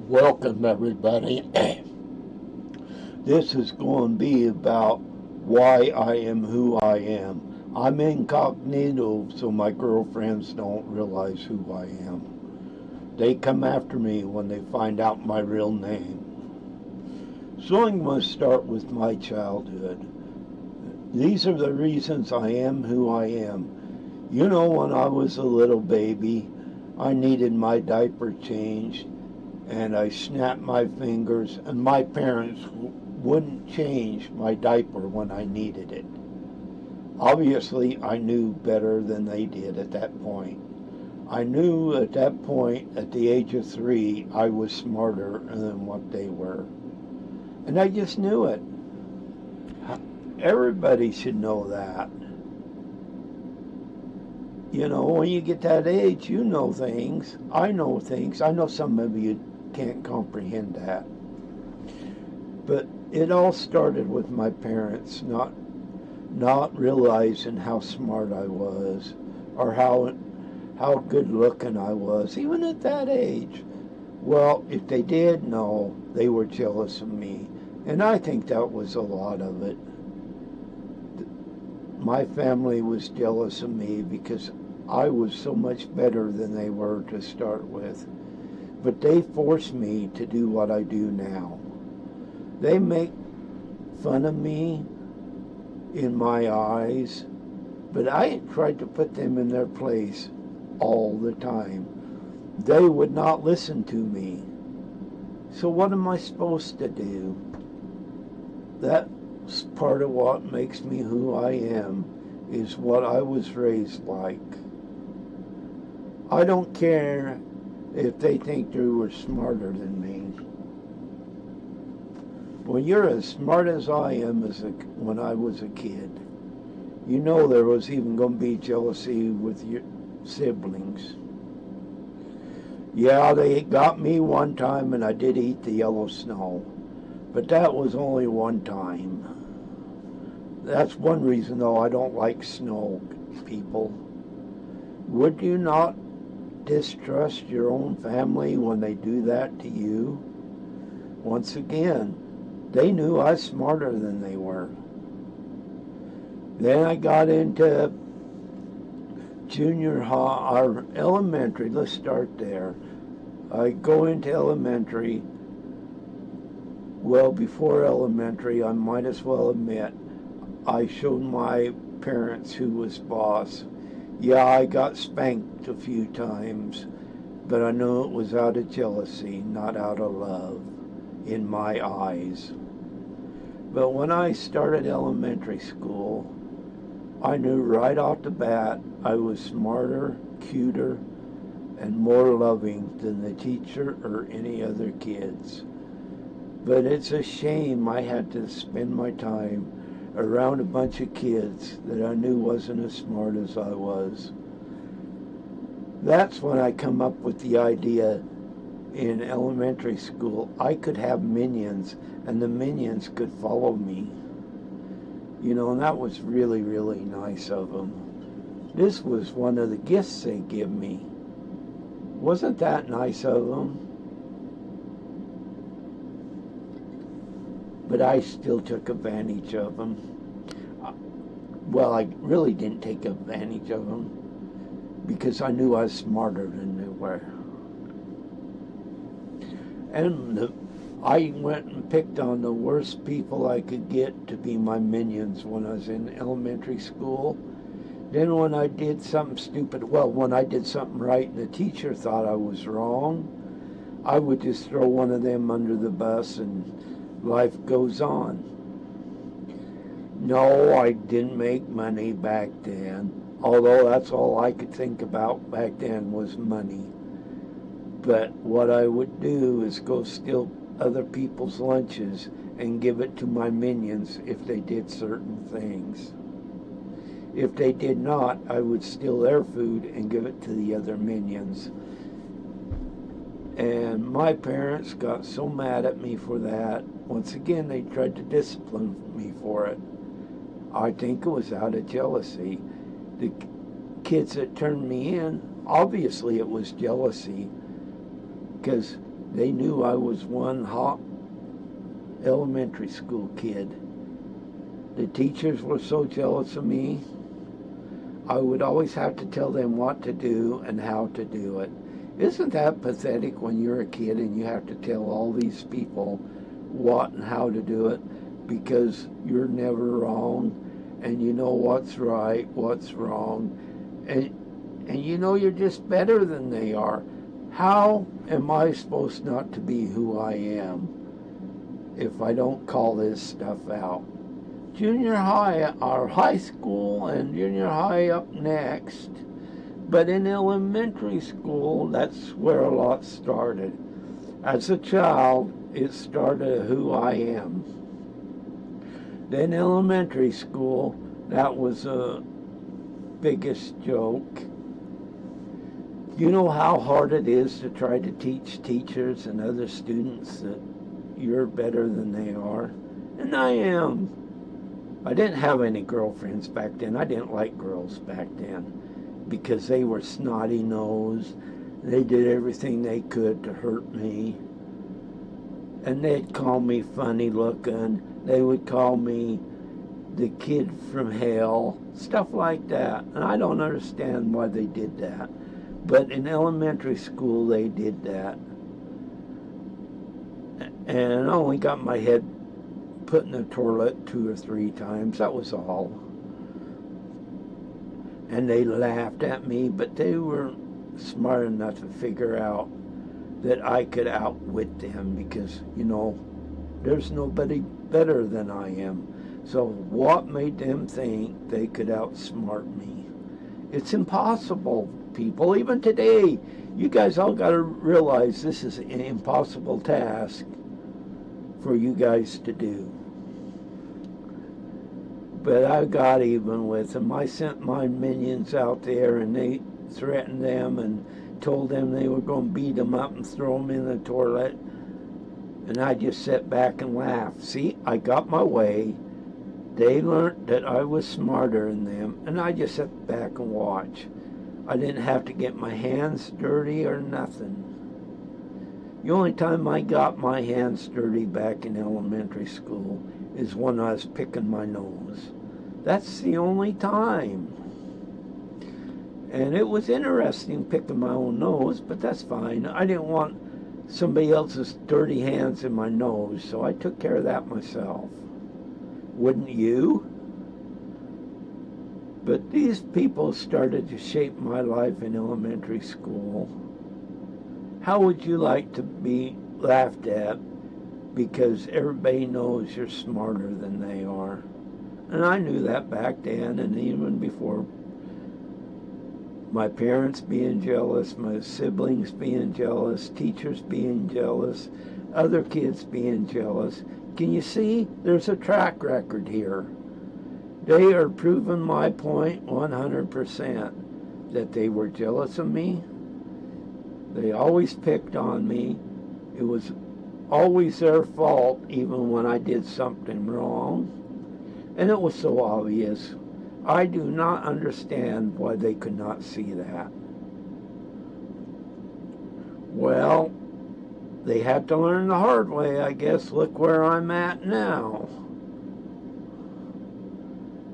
Welcome, everybody. This is going to be about why I am who I am. I'm incognito, so my girlfriends don't realize who I am. They come after me when they find out my real name. So I'm going to start with my childhood. These are the reasons I am who I am. You know, when I was a little baby, I needed my diaper changed and I snapped my fingers, and my parents wouldn't change my diaper when I needed it. Obviously, I knew better than they did at that point. I knew at that point, at the age of 3, I was smarter than what they were. And I just knew it. Everybody should know that. You know, when you get that age, you know things. I know things. I know some of you can't comprehend that. But it all started with my parents not realizing how smart I was or how good looking I was, even at that age. Well, if they did know, they were jealous of me. And I think that was a lot of it. My family was jealous of me because I was so much better than they were to start with. But they forced me to do what I do now. They make fun of me in my eyes, but I tried to put them in their place all the time. They would not listen to me. So what am I supposed to do? That's part of what makes me who I am, is what I was raised like. I don't care if they think they were smarter than me. When you're as smart as I am when I was a kid, you know there was even going to be jealousy with your siblings. Yeah, they got me one time and I did eat the yellow snow, but that was only one time. That's one reason, though, I don't like snow people. Would you not distrust your own family when they do that to you? Once again, they knew I was smarter than they were. Then I got into junior high, or elementary. Let's start there. I go into elementary. Well, before elementary, I might as well admit, I showed my parents who was boss. Yeah, I got spanked a few times, but I knew it was out of jealousy, not out of love, in my eyes. But when I started elementary school, I knew right off the bat I was smarter, cuter, and more loving than the teacher or any other kids. But it's a shame I had to spend my time around a bunch of kids that I knew wasn't as smart as I was. That's when I come up with the idea in elementary school I could have minions and the minions could follow me. You know, and that was really, really nice of them. This was one of the gifts they give me. Wasn't that nice of them? But I still took advantage of them. Well, I really didn't take advantage of them because I knew I was smarter than they were. And I went and picked on the worst people I could get to be my minions when I was in elementary school. Then when I did something stupid, well, when I did something right and the teacher thought I was wrong, I would just throw one of them under the bus and life goes on. No, I didn't make money back then, although that's all I could think about back then was money. But what I would do is go steal other people's lunches and give it to my minions if they did certain things. If they did not, I would steal their food and give it to the other minions. And my parents got so mad at me for that. Once again, they tried to discipline me for it. I think it was out of jealousy. The kids that turned me in, obviously it was jealousy, because They knew I was one hot elementary school kid. The teachers were so jealous of me. I would always have to tell them what to do and how to do it. Isn't that pathetic when you're a kid and you have to tell all these people what and how to do it because you're never wrong and you know what's right, what's wrong, and you know you're just better than they are. How am I supposed not to be who I am if I don't call this stuff out? Junior high, or high school and junior high up next. But in elementary school, that's where a lot started. As a child, it started who I am. Then elementary school, that was a biggest joke. You know how hard it is to try to teach teachers and other students that you're better than they are? And I am. I didn't have any girlfriends back then. I didn't like girls back then because they were snotty-nosed. They did everything they could to hurt me. And they'd call me funny-looking. They would call me the kid from hell, stuff like that. And I don't understand why they did that. But in elementary school, they did that. And I only got my head put in the toilet 2 or 3 times. That was all. And they laughed at me, but they were smart enough to figure out that I could outwit them because, you know, there's nobody better than I am. So what made them think they could outsmart me? It's impossible, people. Even today, you guys all got to realize this is an impossible task for you guys to do. But I got even with them. I sent my minions out there and they threatened them and told them they were going to beat them up and throw them in the toilet. And I just sat back and laughed. See, I got my way. They learned that I was smarter than them, and I just sat back and watched. I didn't have to get my hands dirty or nothing. The only time I got my hands dirty back in elementary school is when I was picking my nose. That's the only time. And it was interesting picking my own nose, but that's fine. I didn't want somebody else's dirty hands in my nose, so I took care of that myself. Wouldn't you? But these people started to shape my life in elementary school. How would you like to be laughed at because everybody knows you're smarter than they are? And I knew that back then and even before. My parents being jealous, my siblings being jealous, teachers being jealous, other kids being jealous. Can you see? There's a track record here. They are proving my point 100% that they were jealous of me. They always picked on me. It was always their fault, even when I did something wrong. And it was so obvious. I do not understand why they could not see that. Well, they had to learn the hard way, I guess. Look where I'm at now.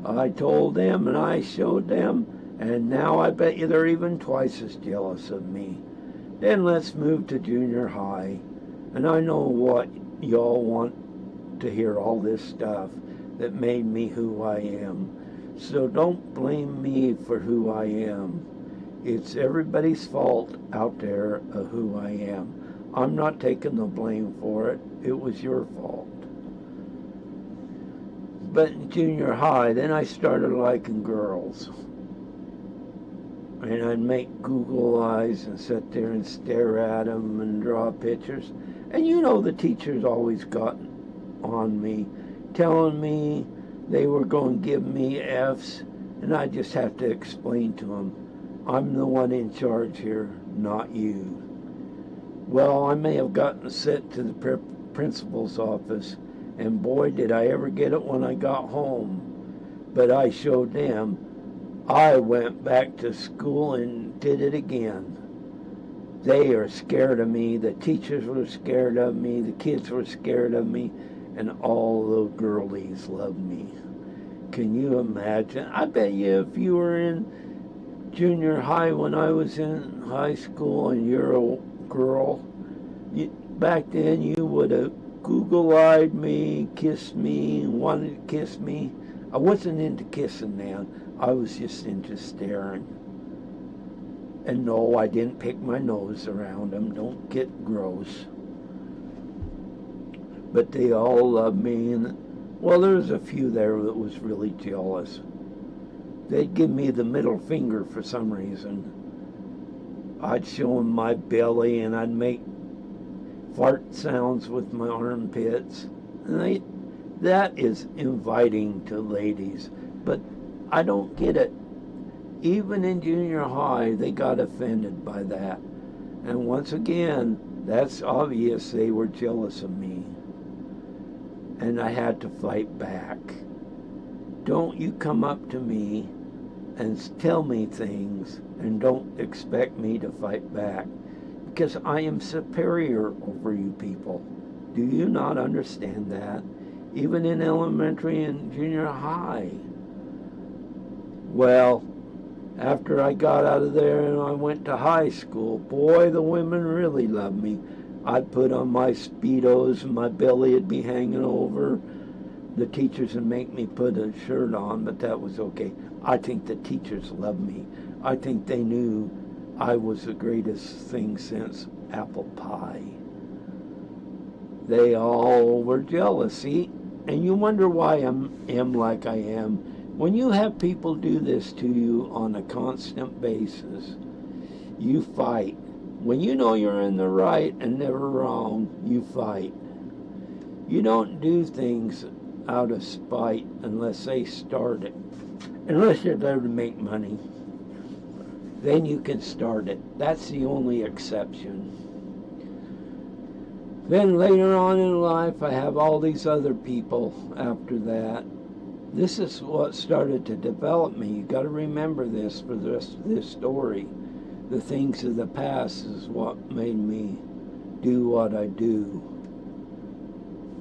I told them and I showed them, and now I bet you they're even twice as jealous of me. Then let's move to junior high. And I know what y'all want to hear, all this stuff that made me who I am. So don't blame me for who I am. It's everybody's fault out there of who I am. I'm not taking the blame for it. It was your fault. But in junior high, then I started liking girls. And I'd make Google eyes and sit there and stare at them and draw pictures. And you know the teachers always got on me, telling me they were going to give me F's, and I just have to explain to them, I'm the one in charge here, not you. Well, I may have gotten sent to the principal's office, and boy, did I ever get it when I got home. But I showed them I went back to school and did it again. They are scared of me. The teachers were scared of me. The kids were scared of me. And all the girlies love me. Can you imagine? I bet you if you were in junior high when I was in high school and you're a girl, back then you would have Google-eyed me, kissed me, wanted to kiss me. I wasn't into kissing then. I was just into staring. And no, I didn't pick my nose around them. Don't get gross. But they all loved me, and well, there was a few there that was really jealous. They'd give me the middle finger for some reason. I'd show them my belly, and I'd make fart sounds with my armpits. And that is inviting to ladies, but I don't get it. Even in junior high, they got offended by that. And once again, that's obvious they were jealous of me. And I had to fight back. Don't you come up to me and tell me things and don't expect me to fight back, because I am superior over you people. Do you not understand that? Even in elementary and junior high. Well, after I got out of there and I went to high school, boy, the women really loved me. I'd put on my Speedos and my belly would be hanging over. The teachers would make me put a shirt on, but that was okay. I think the teachers loved me. I think they knew I was the greatest thing since apple pie. They all were jealous, see? And you wonder why I am like I am. When you have people do this to you on a constant basis, you fight. When you know you're in the right and never wrong, you fight. You don't do things out of spite unless they start it. Unless you're there to make money. Then you can start it. That's the only exception. Then later on in life, I have all these other people after that. This is what started to develop me. You got to remember this for the rest of this story. The things of the past is what made me do what I do.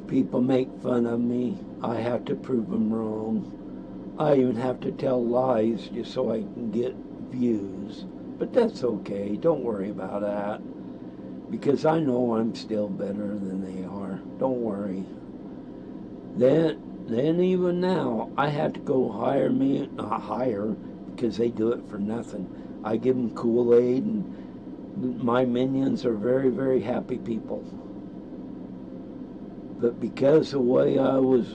People make fun of me. I have to prove them wrong. I even have to tell lies just so I can get views. But that's okay. Don't worry about that. Because I know I'm still better than they are. Don't worry. Then even now, I had to go not hire, because they do it for nothing. I give them Kool-Aid, and my minions are very, very happy people. But because the way I was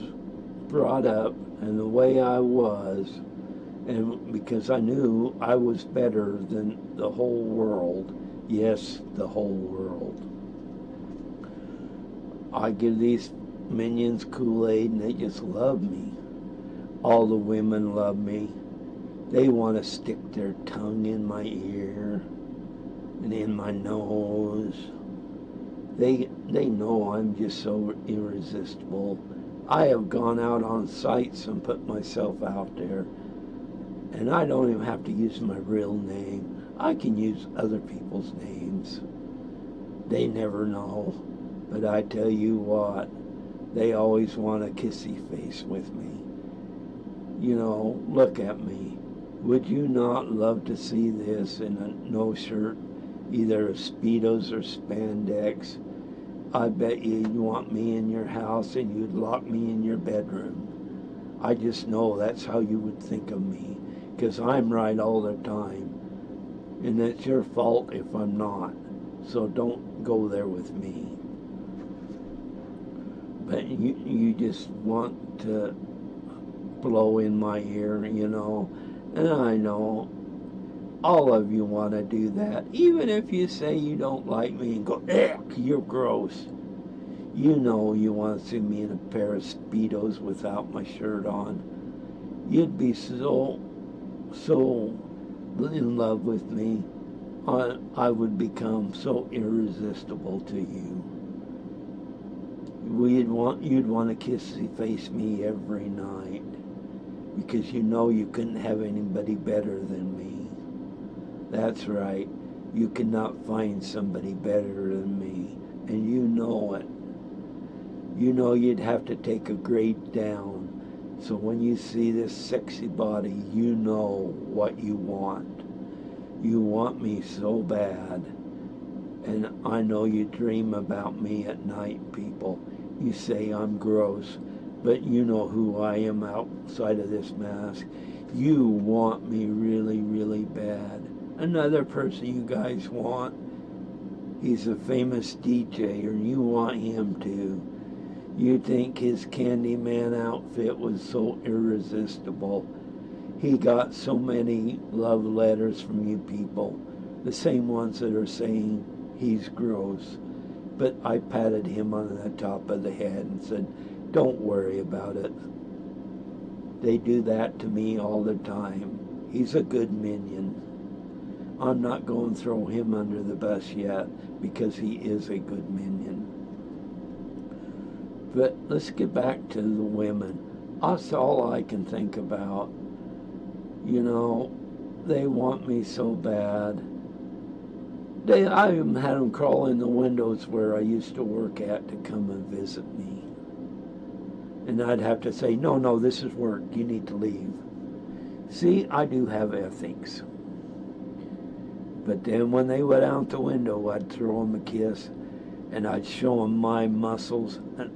brought up and the way I was, and because I knew I was better than the whole world, yes, the whole world, I give these minions Kool-Aid and they just love me. All the women love me. They want to stick their tongue in my ear and in my nose. They know I'm just so irresistible. I have gone out on sites and put myself out there, and I don't even have to use my real name. I can use other people's names. They never know, but I tell you what, they always want a kissy face with me. You know, look at me. Would you not love to see this in a no shirt, either a Speedos or spandex? I bet you'd want me in your house and you'd lock me in your bedroom. I just know that's how you would think of me, because I'm right all the time. And it's your fault if I'm not. So don't go there with me. But you just want to blow in my ear, you know. And I know all of you want to do that. Even if you say you don't like me and go, "Eck, you're gross." You know you want to see me in a pair of Speedos without my shirt on. You'd be so in love with me. I would become so irresistible to you. You'd want to kissy face me every night, because you know you couldn't have anybody better than me. That's right. You cannot find somebody better than me, and you know it. You know you'd have to take a grade down. So when you see this sexy body, you know what you want. You want me so bad. And I know you dream about me at night, people. You say I'm gross, but you know who I am outside of this mask. You want me really, really bad. Another person you guys want, he's a famous DJ, and you want him to. You think his Candyman outfit was so irresistible. He got so many love letters from you people, the same ones that are saying he's gross. But I patted him on the top of the head and said, don't worry about it. They do that to me all the time. He's a good minion. I'm not going to throw him under the bus yet because he is a good minion. But let's get back to the women. That's all I can think about. You know, they want me so bad. I even had them crawl in the windows where I used to work at to come and visit me. And I'd have to say, no, this is work. You need to leave. See, I do have ethics. But then when they went out the window, I'd throw them a kiss, and I'd show them my muscles, and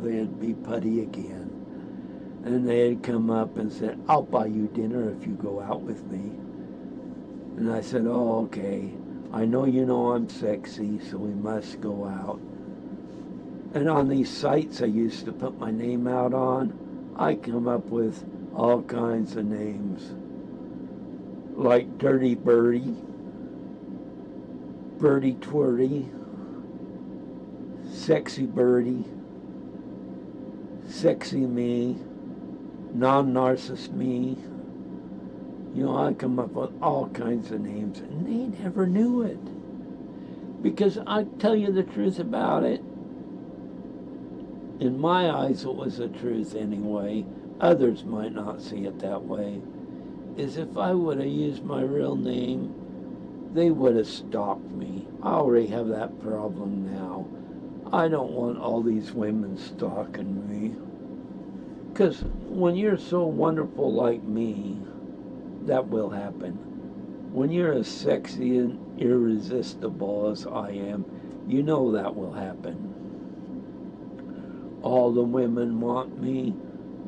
they'd be putty again. And they'd come up and say, I'll buy you dinner if you go out with me. And I said, oh, okay. I know you know I'm sexy, so we must go out. And on these sites I used to put my name out on, I come up with all kinds of names. Like Dirty Birdie, Birdie Twirty, Sexy Birdie, Sexy Me, Non-Narcissist Me. You know, I come up with all kinds of names, and they never knew it. Because I tell you the truth about it, in my eyes it was the truth anyway, others might not see it that way, is if I would have used my real name, they would have stopped me. I already have that problem now. I don't want all these women stalking me. Because when you're so wonderful like me, that will happen. When you're as sexy and irresistible as I am, you know that will happen. All the women want me,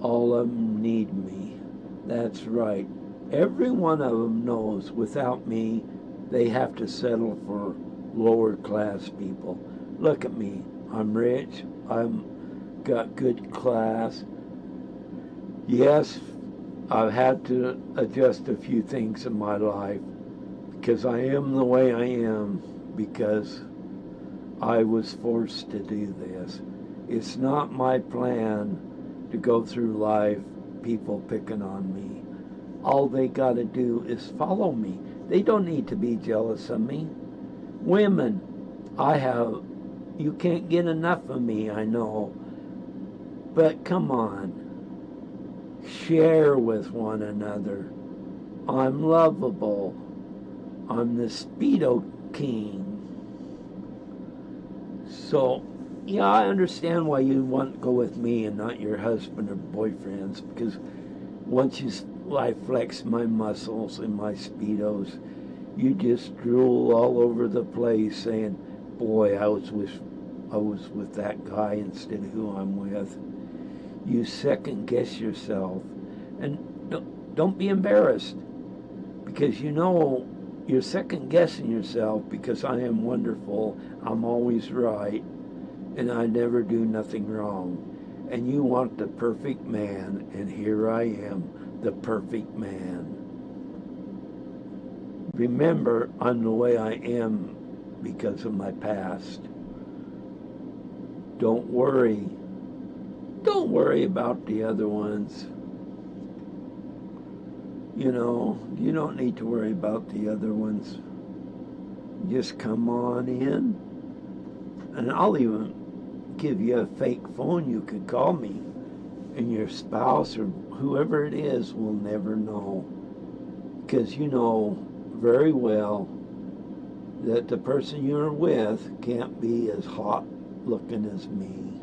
all of them need me. That's right. Every one of them knows without me, they have to settle for lower class people. Look at me. I'm rich. I'm got good class. Yes, I've had to adjust a few things in my life because I am the way I am because I was forced to do this. It's not my plan to go through life people picking on me. All they got to do is follow me. They don't need to be jealous of me. Women, you can't get enough of me, I know. But come on, share with one another. I'm lovable. I'm the Speedo King. So, yeah, I understand why you want to go with me and not your husband or boyfriends, because once I flex my muscles in my Speedos, you just drool all over the place saying, boy, I was with that guy instead of who I'm with. You second guess yourself. And don't be embarrassed, because you know you're second guessing yourself, because I am wonderful, I'm always right, and I never do nothing wrong. And you want the perfect man, and here I am, the perfect man. Remember, I'm the way I am because of my past. Don't worry. Don't worry about the other ones. You know, you don't need to worry about the other ones. Just come on in, and I'll even give you a fake phone you could call me, and your spouse or whoever it is will never know, because you know very well that the person you're with can't be as hot looking as me.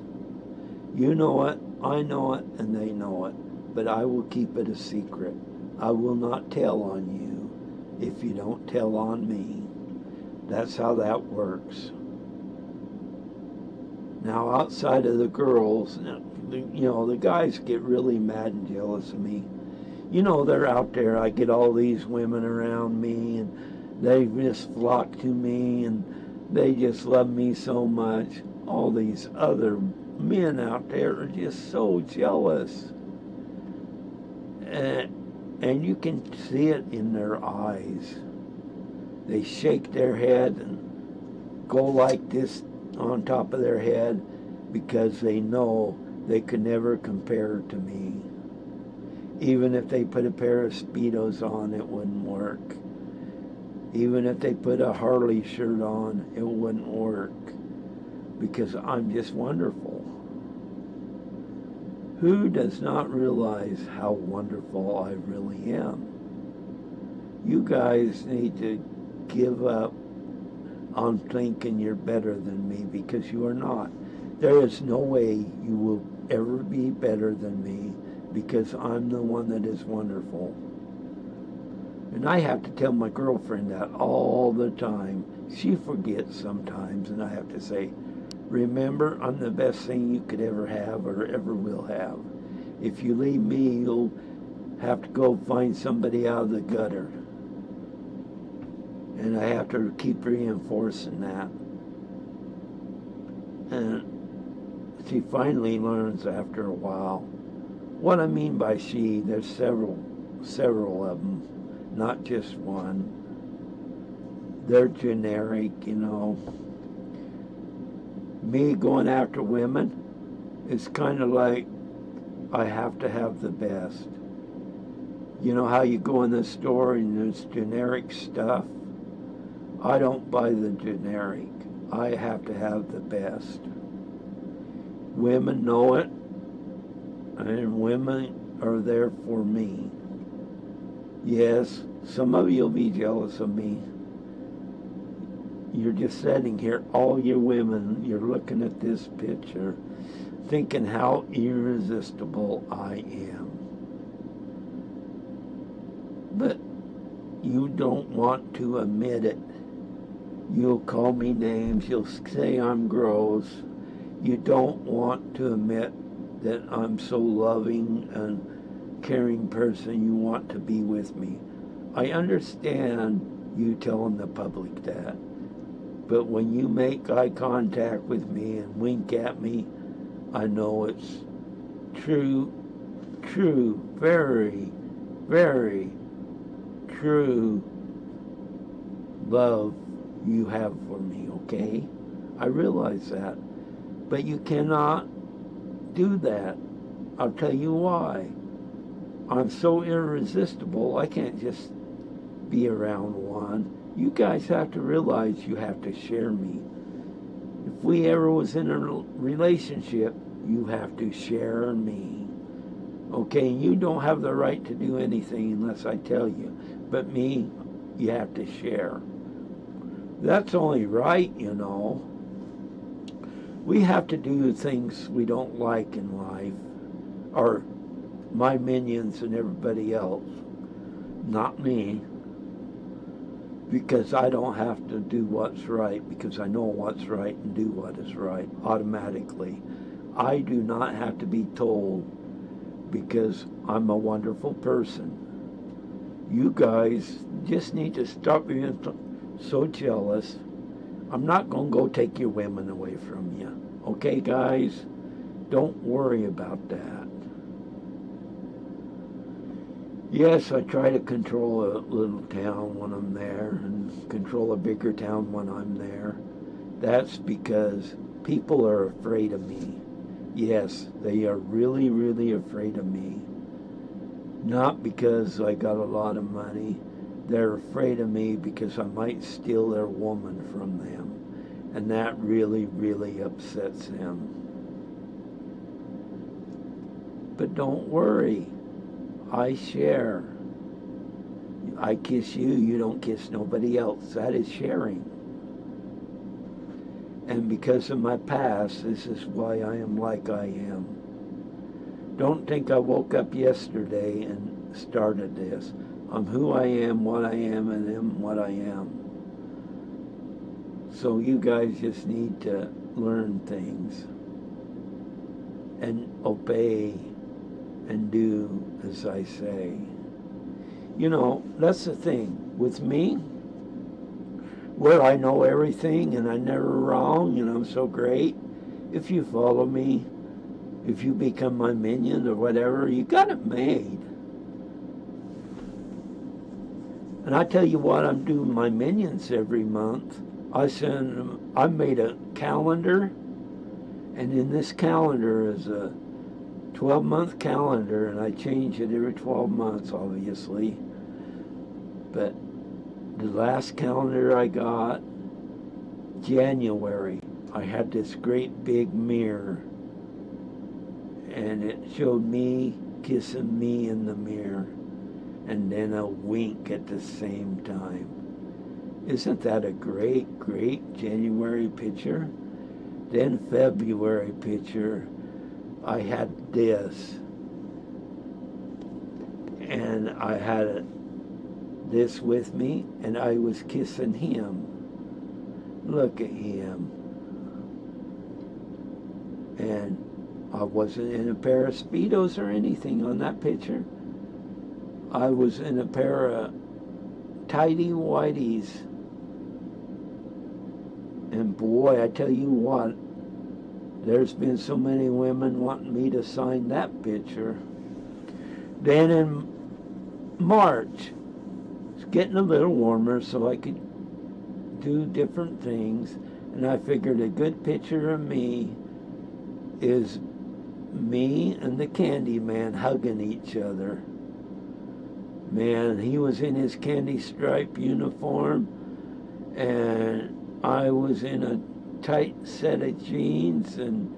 You know it, I know it, and they know it, but I will keep it a secret. I will not tell on you if you don't tell on me. That's how that works. Now, outside of the girls, the guys get really mad and jealous of me. They're out there. I get all these women around me, and they just flock to me, and they just love me so much. All these other men out there are just so jealous. And you can see it in their eyes. They shake their head and go like this on top of their head because they know they could never compare to me. Even if they put a pair of Speedos on, it wouldn't work. Even if they put a Harley shirt on, it wouldn't work because I'm just wonderful. Who does not realize how wonderful I really am? You guys need to give up on thinking you're better than me because you are not. There is no way you will ever be better than me because I'm the one that is wonderful. And I have to tell my girlfriend that all the time. She forgets sometimes, and I have to say, remember, I'm the best thing you could ever have or ever will have. If you leave me, you'll have to go find somebody out of the gutter. And I have to keep reinforcing that. And she finally learns after a while. What I mean by she, there's several of them, not just one. They're generic, Me going after women is kind of like I have to have the best. You know how you go in the store and there's generic stuff? I don't buy the generic. I have to have the best. Women know it, and women are there for me. Yes, some of you will be jealous of me. You're just sitting here, all you women, you're looking at this picture, thinking how irresistible I am. But you don't want to admit it. You'll call me names, you'll say I'm gross. You don't want to admit that I'm so loving and caring person you want to be with me. I understand you telling the public that. But when you make eye contact with me and wink at me, I know it's true, very, very true love you have for me, okay? I realize that. But you cannot do that. I'll tell you why. I'm so irresistible, I can't just be around one. You guys have to realize you have to share me. If we ever was in a relationship, you have to share me. Okay, you don't have the right to do anything unless I tell you. But me, you have to share. That's only right, We have to do things we don't like in life, or my minions and everybody else, not me, because I don't have to do what's right, because I know what's right and do what is right automatically. I do not have to be told because I'm a wonderful person. You guys just need to stop being so jealous. I'm not going to go take your women away from you. Okay, guys? Don't worry about that. Yes, I try to control a little town when I'm there and control a bigger town when I'm there. That's because people are afraid of me. Yes, they are really, really afraid of me. Not because I got a lot of money. They're afraid of me because I might steal their woman from them. And that really, really upsets them. But don't worry. I share. I kiss you, you don't kiss nobody else. That is sharing. And because of my past, this is why I am like I am. Don't think I woke up yesterday and started this. I'm who I am, what I am, and am what I am. So you guys just need to learn things and obey and do as I say. You know, that's the thing. With me, where I know everything and I'm never wrong and I'm so great, if you follow me, if you become my minion or whatever, you got it made. And I tell you what, I'm doing my minions every month. I made a calendar, and in this calendar is a 12-month calendar, and I change it every 12 months, obviously. But the last calendar I got, January, I had this great big mirror, and it showed me kissing me in the mirror, and then a wink at the same time. Isn't that a great, great January picture? Then February picture, I had this, and I had this with me, and I was kissing him. Look at him. And I wasn't in a pair of Speedos or anything on that picture. I was in a pair of tidy whities. And boy, I tell you what, there's been so many women wanting me to sign that picture. Then in March, it's getting a little warmer so I could do different things. And I figured a good picture of me is me and the Candy Man hugging each other. Man, he was in his candy stripe uniform, and I was in a tight set of jeans and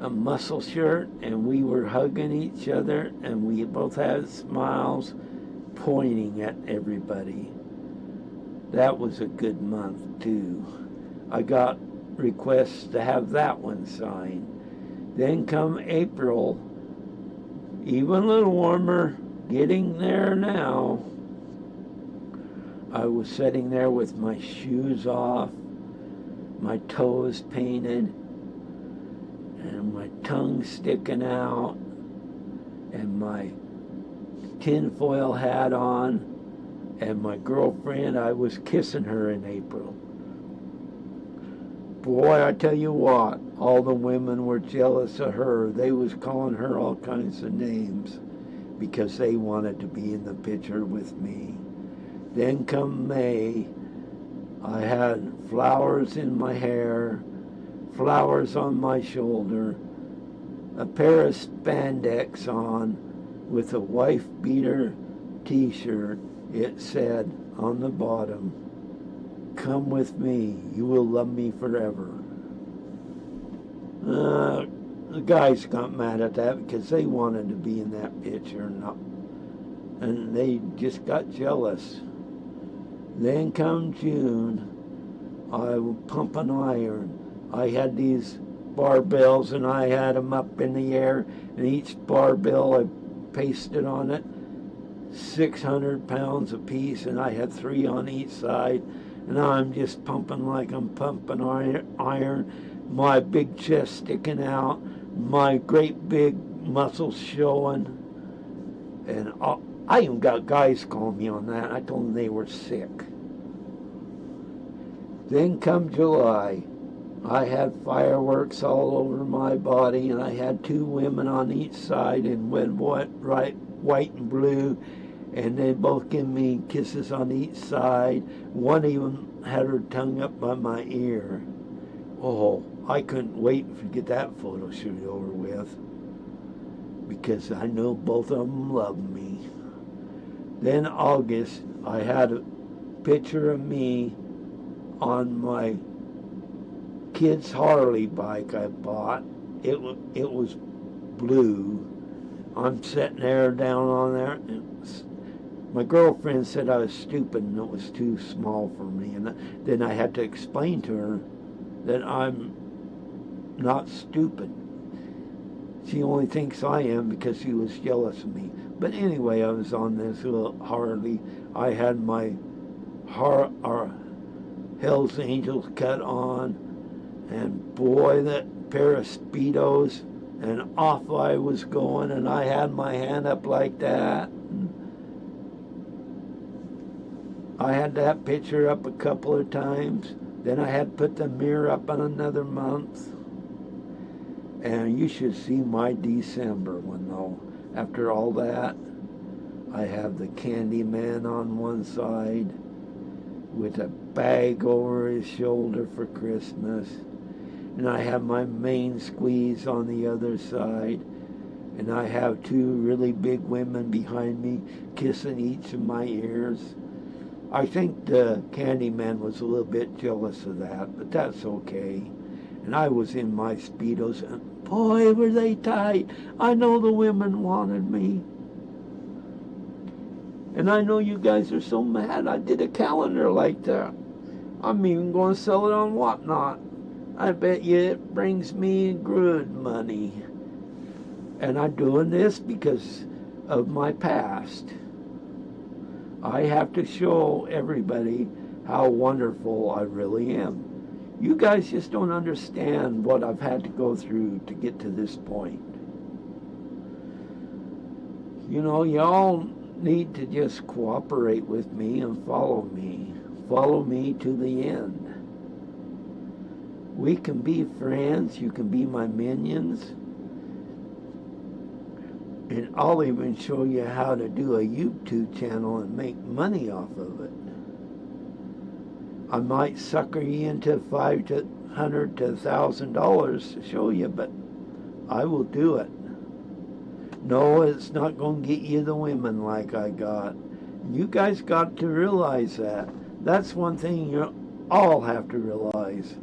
a muscle shirt, and we were hugging each other, and we both had smiles pointing at everybody. That was a good month, too. I got requests to have that one signed. Then come April, even a little warmer, getting there now. I was sitting there with my shoes off, my toes painted, and my tongue sticking out, and my tinfoil hat on, and my girlfriend, I was kissing her in April. Boy, I tell you what, all the women were jealous of her. They was calling her all kinds of names because they wanted to be in the picture with me. Then come May, I had flowers in my hair, flowers on my shoulder, a pair of spandex on with a wife beater t-shirt. It said on the bottom, "Come with me, you will love me forever." The guys got mad at that because they wanted to be in that picture, and they just got jealous. Then come June, I would pump an iron. I had these barbells, and I had them up in the air, and each barbell I pasted on it 600 pounds apiece, and I had 3 on each side. And I'm just pumping like I'm pumping iron, my big chest sticking out, my great big muscles showing. And I even got guys calling me on that. I told them they were sick. Then come July, I had fireworks all over my body, and I had 2 women on each side in white and blue, and they both give me kisses on each side. One even had her tongue up by my ear. Oh, I couldn't wait to get that photo shoot over with, because I know both of them love me. Then August, I had a picture of me on my kid's Harley bike I bought. It was blue. I'm sitting there down on there. My girlfriend said I was stupid and it was too small for me. And then I had to explain to her that I'm not stupid. She only thinks I am because she was jealous of me. But anyway, I was on this little Harley. I had my Hell's Angels cut on, and boy, that pair of Speedos, and off I was going, and I had my hand up like that. I had that picture up a couple of times. Then I had put the mirror up on another month. And you should see my December one, though. After all that, I have the Candy Man on one side with a bag over his shoulder for Christmas. And I have my main squeeze on the other side. And I have two really big women behind me kissing each of my ears. I think the Candy Man was a little bit jealous of that, but that's okay. And I was in my Speedos, and boy, were they tight. I know the women wanted me. And I know you guys are so mad I did a calendar like that. I'm even going to sell it on Whatnot. I bet you it brings me good money. And I'm doing this because of my past. I have to show everybody how wonderful I really am. You guys just don't understand what I've had to go through to get to this point. You know, y'all need to just cooperate with me and follow me. Follow me to the end. We can be friends. You can be my minions. And I'll even show you how to do a YouTube channel and make money off of it. I might sucker you into $500 to $1,000 to show you, but I will do it. No, it's not going to get you the women like I got. You guys got to realize that. That's one thing you all have to realize.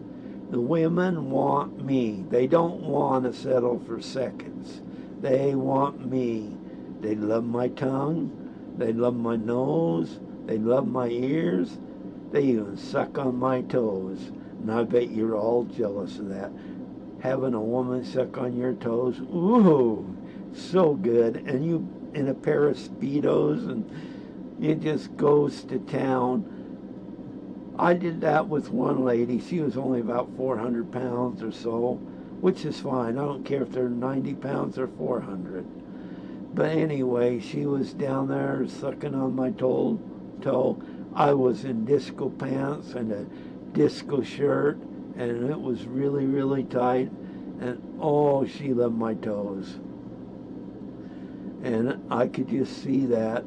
The women want me. They don't want to settle for seconds. They want me. They love my tongue. They love my nose. They love my ears. They even suck on my toes. And I bet you're all jealous of that. Having a woman suck on your toes, ooh, so good. And you in a pair of Speedos, and it just goes to town. I did that with one lady. She was only about 400 pounds or so, which is fine. I don't care if they're 90 pounds or 400. But anyway, she was down there sucking on my toe. I was in disco pants and a disco shirt, and it was really, really tight. And oh, she loved my toes. And I could just see that.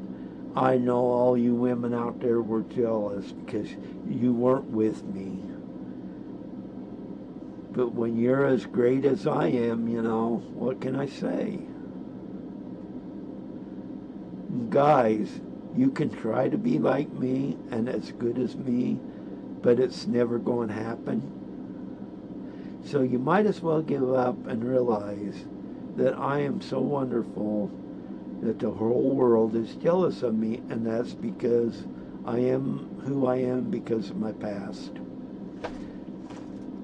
I know all you women out there were jealous because you weren't with me. But when you're as great as I am, you know, what can I say? Guys, you can try to be like me and as good as me, but it's never going to happen. So you might as well give up and realize that I am so wonderful that the whole world is jealous of me, and that's because I am who I am because of my past.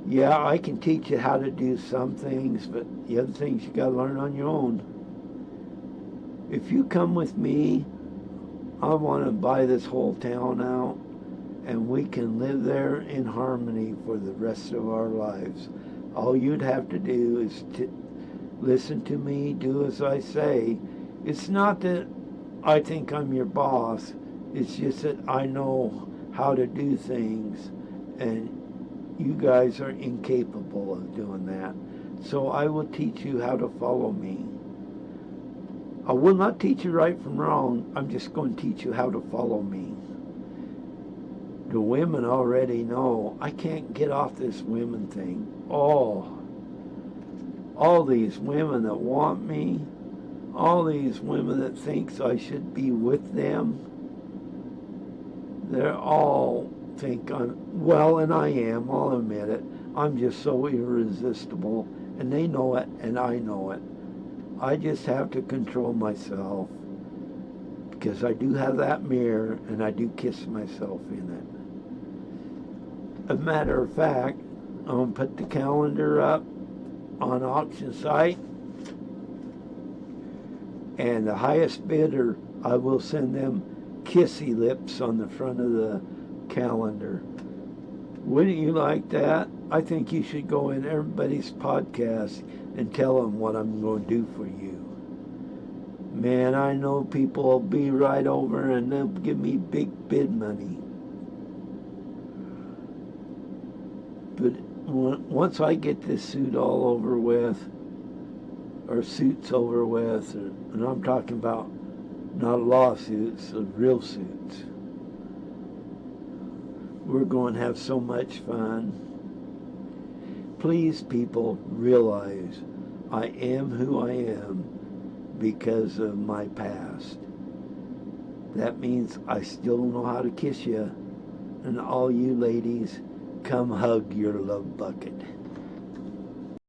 Yeah, I can teach you how to do some things, but the other things you gotta learn on your own. If you come with me, I want to buy this whole town out, and we can live there in harmony for the rest of our lives. All you'd have to do is to listen to me, do as I say. It's not that I think I'm your boss. It's just that I know how to do things, and you guys are incapable of doing that. So I will teach you how to follow me. I will not teach you right from wrong. I'm just going to teach you how to follow me. The women already know. I can't get off this women thing. Oh, all these women that want me, all these women that thinks I should be with them, they're all think I'm, well, and I am, I'll admit it. I'm just so irresistible, and they know it, and I know it. I just have to control myself, because I do have that mirror, and I do kiss myself in it. As a matter of fact, I'm going to put the calendar up on auction site, and the highest bidder, I will send them kissy lips on the front of the calendar. Wouldn't you like that? I think you should go in everybody's podcast and tell them what I'm going to do for you. Man, I know people will be right over and they'll give me big bid money. But once I get this suit all over with, or suits over with, and I'm talking about not lawsuits, real suits, we're going to have so much fun. Please, people, realize I am who I am because of my past. That means I still know how to kiss you. And all you ladies, come hug your love bucket.